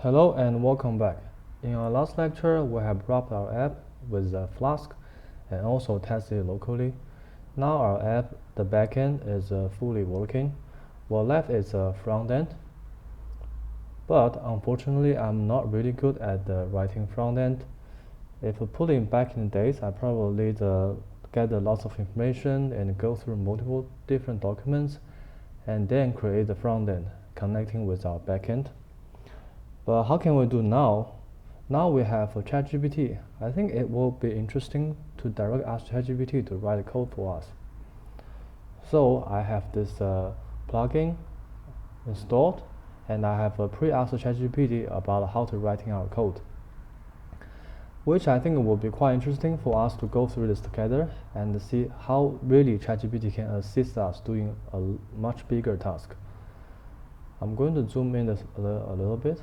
Hello and welcome back. In our last lecture, we have wrapped our app with Flask and also tested it locally. Now our app, the backend, is fully working. What left is a front end. But unfortunately, I'm not really good at writing front end. If we put in back in the days, I probably get lots of information and go through multiple different documents and then create the front end connecting with our backend. But how can we do now? Now we have a ChatGPT. I think it will be interesting to direct ask ChatGPT to write code for us. So I have this plugin installed, and I have pre-asked ChatGPT about how to writing our code, which I think will be quite interesting for us to go through this together and see how really ChatGPT can assist us doing a much bigger task. I'm going to zoom in a little bit.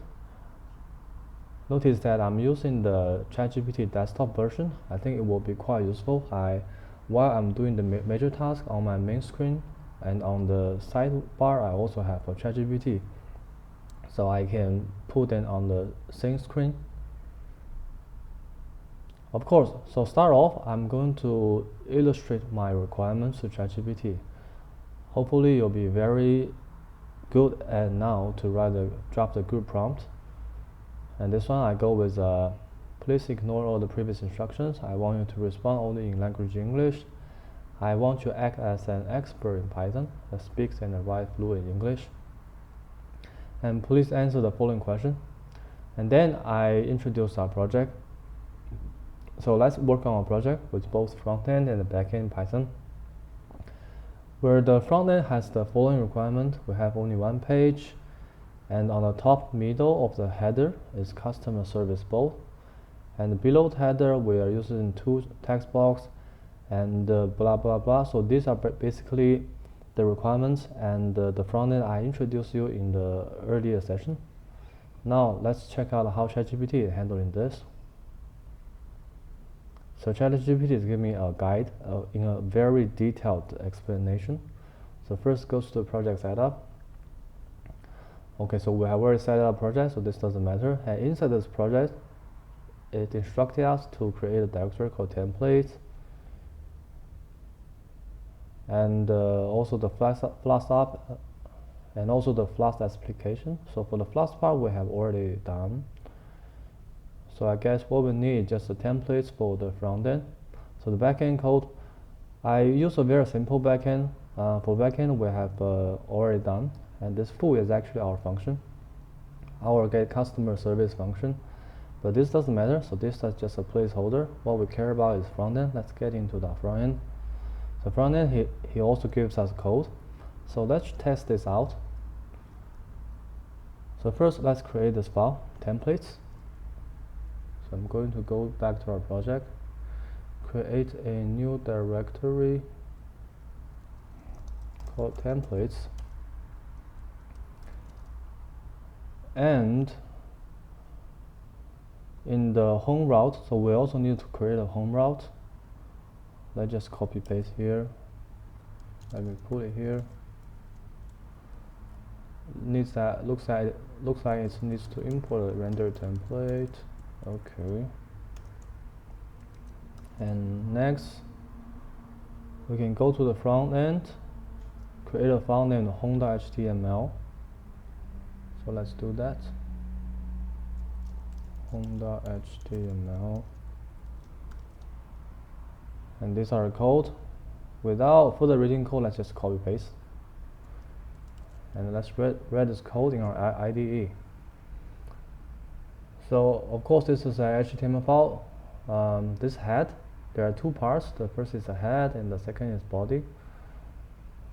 Notice that I'm using the ChatGPT desktop version. I think it will be quite useful. While I'm doing the major task on my main screen and on the sidebar, I also have a ChatGPT. So I can put them on the same screen. Of course, so start off, I'm going to illustrate my requirements to ChatGPT. Hopefully you'll be very good at now to drop the good prompt. And this one I go with please ignore all the previous instructions. I want you to respond only in language English. I want you to act as an expert in Python that speaks and writes fluent English. And please answer the following question. And then I introduce our project. So let's work on our project with both frontend and backend in Python. Where the frontend has the following requirement, we have only one page. And on the top middle of the header is customer service both. And below the header, we are using two text box and blah blah blah. So these are basically the requirements and the front end I introduced you in the earlier session. Now let's check out how ChatGPT is handling this. So ChatGPT is giving me a guide in a very detailed explanation. So first goes to the project setup. Okay, so we have already set up a project, so this doesn't matter. And inside this project, it instructed us to create a directory called templates, and also the Flask app, and also the Flask application. So for the Flask part, we have already done. So I guess what we need is just the templates for the front end. So the backend code, I use a very simple backend. For backend, we have already done. And this foo is actually our function, our get customer service function. But this doesn't matter, so this is just a placeholder. What we care about is front end. Let's get into the front end. So front end, he also gives us code. So let's test this out. So first, let's create this file, templates. So I'm going to go back to our project, create a new directory called templates. And in the home route, so we also need to create a home route. Let's just copy paste here. Let me put it here. Looks like it needs to import a render template. Okay. And next, we can go to the front end, create a file named home.html. So let's do that. Home.html. And these are the code. Without further reading code, let's just copy paste. And let's read this code in our IDE. So of course this is a HTML file. This head, there are two parts. The first is the head and the second is body.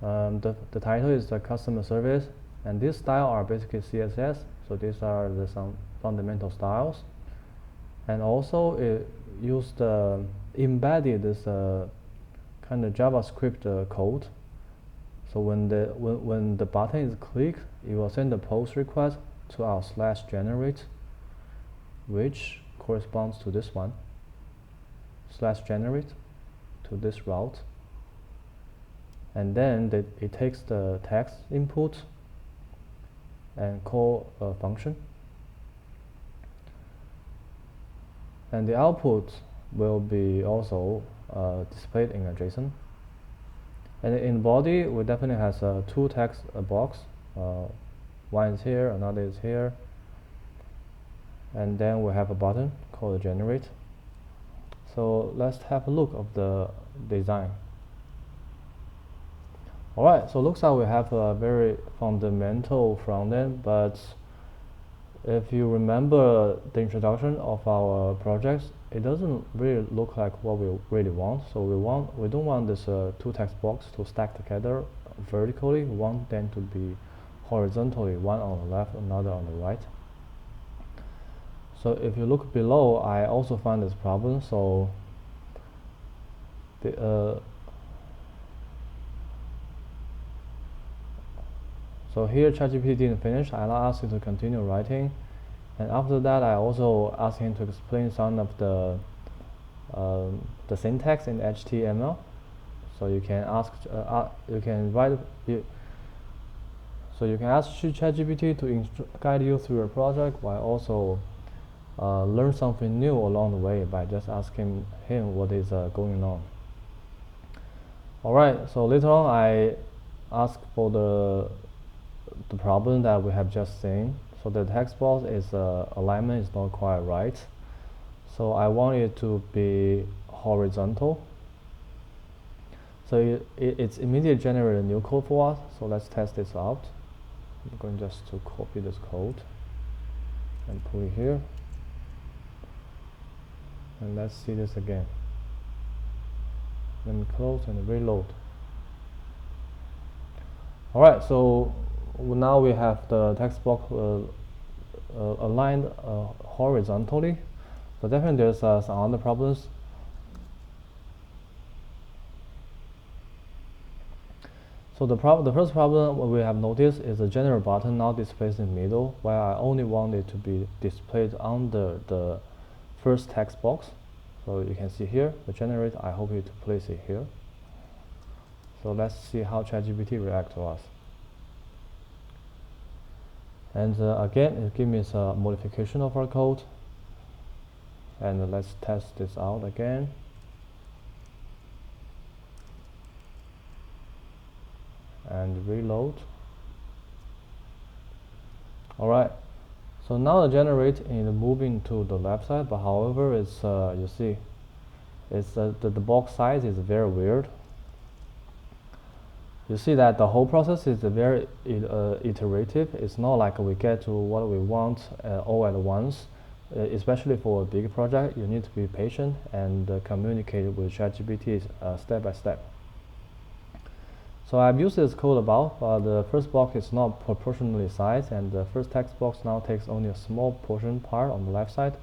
The title is the customer service. And these styles are basically CSS, so these are some fundamental styles. And also it used embedded this kind of JavaScript code. So when the button is clicked, it will send a post request to our /generate, which corresponds to this one, /generate to this route. And then it takes the text input and call a function. And the output will be also displayed in a JSON. And in body, we definitely has two text box. One is here, another is here. And then we have a button called generate. So let's have a look of the design. Alright, so looks like we have a very fundamental front end, but if you remember the introduction of our projects, it doesn't really look like what we really want. So we don't want this two text box to stack together vertically. We want them to be horizontally, one on the left, another on the right. So if you look below, I also find this problem. So so here ChatGPT didn't finish. I asked it to continue writing, and after that I also asked him to explain some of the syntax in HTML. So you can ask so you can ask ChatGPT to guide you through your project, while also learn something new along the way by just asking him what is going on. Alright, so later on I asked for the problem that we have just seen. So the text box is alignment is not quite right. So I want it to be horizontal. So it's immediately generate a new code for us. So let's test this out. I'm going just to copy this code and put it here. And let's see this again. Let me close and reload. Alright, so now we have the text box aligned horizontally. So definitely there's some other problems. So the first problem we have noticed is the general button now displays in the middle, where I only want it to be displayed under the first text box. So you can see here, the generate, I hope you to place it here. So let's see how ChatGPT reacts to us. And again, it gives me a modification of our code. And let's test this out again. And reload. Alright, so now the generate is moving to the left side, but however, it's you see, it's the box size is very weird. You see that the whole process is very iterative. It's not like we get to what we want all at once. Especially for a big project, you need to be patient and communicate with ChatGPT step by step. So I've used this code above. The first box is not proportionally sized, and the first text box now takes only a small portion part on the left side.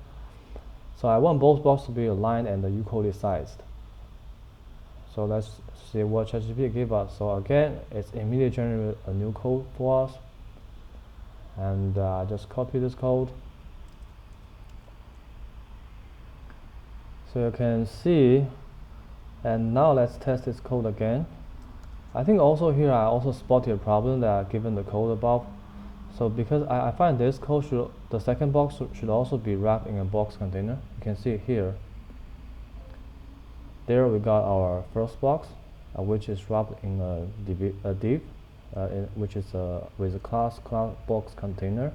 So I want both boxes to be aligned and equally sized. So let's see what ChatGPT gave us. So again, it's immediately generated a new code for us. And I just copy this code. So you can see, and now let's test this code again. I think also here I also spotted a problem that given the code above. So because I find this code the second box should also be wrapped in a box container. You can see it here. There we got our first box, which is wrapped in a div, which is with a class box container,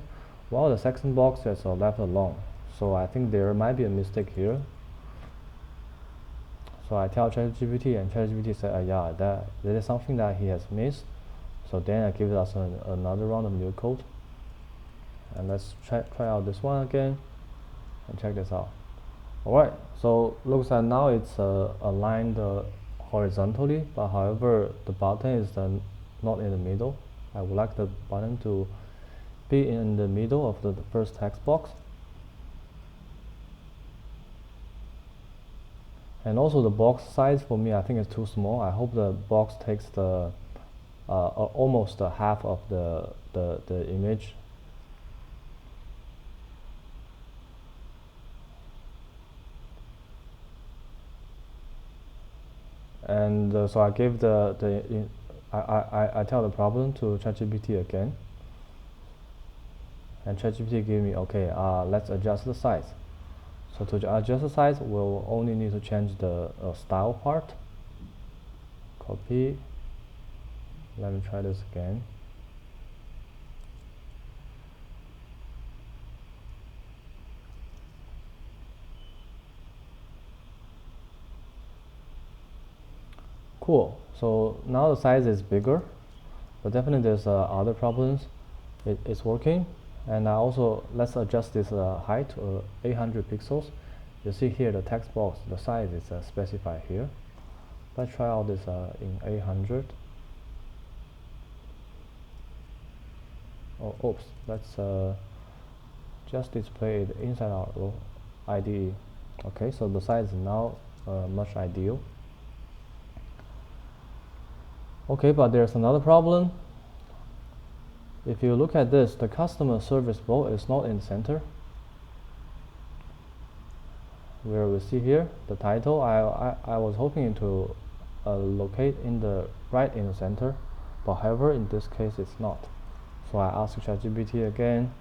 while the second box is left alone. So I think there might be a mistake here. So I tell ChatGPT, and ChatGPT said, yeah, that is something that he has missed. So then it gives us another round of new code. And let's try out this one again and check this out. Alright, so looks like now it's aligned horizontally, but however the button is not in the middle. I would like the button to be in the middle of the first text box. And also the box size for me, I think is too small. I hope the box takes the almost half of the image. And so I gave I tell the problem to ChatGPT again. And ChatGPT gave me, okay, let's adjust the size. So to adjust the size, we'll only need to change the style part. Copy. Let me try this again. Cool. So now the size is bigger, but definitely there's other problems. It's working, and let's adjust this height to 800 pixels. You see here the text box, the size is specified here. Let's try out this in 800. Oh, oops. Let's just display it inside our IDE. Okay, so the size is now much ideal. Okay, but there's another problem. If you look at this, the customer service role is not in the center. Where we see here the title, I was hoping to locate right in the center, but however in this case it's not. So I asked ChatGPT again.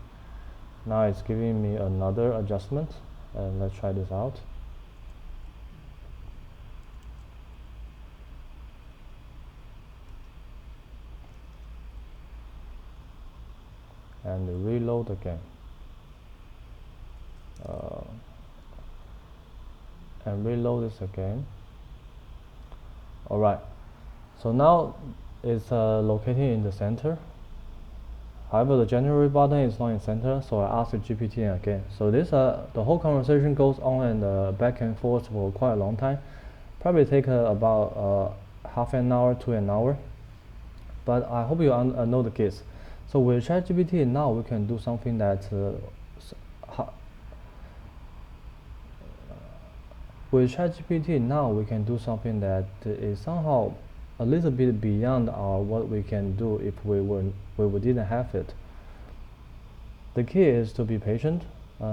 Now it's giving me another adjustment, and let's try this out. And reload again. And reload this again. Alright, so now it's located in the center. However, the generate button is not in center, so I asked the GPT again. So this the whole conversation goes on and back and forth for quite a long time. Probably take about half an hour to an hour. But I hope you know the case. So with ChatGPT now we can do something that is somehow a little bit beyond what we can do if we didn't have it. The key is to be patient,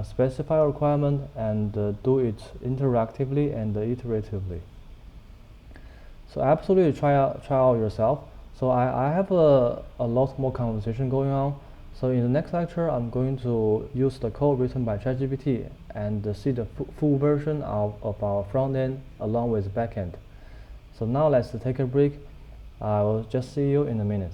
specify a requirement, and do it interactively and iteratively. So absolutely try out yourself. So I have a lot more conversation going on. So in the next lecture, I'm going to use the code written by ChatGPT and see the full version of our front end along with back end. So now let's take a break. I will just see you in a minute.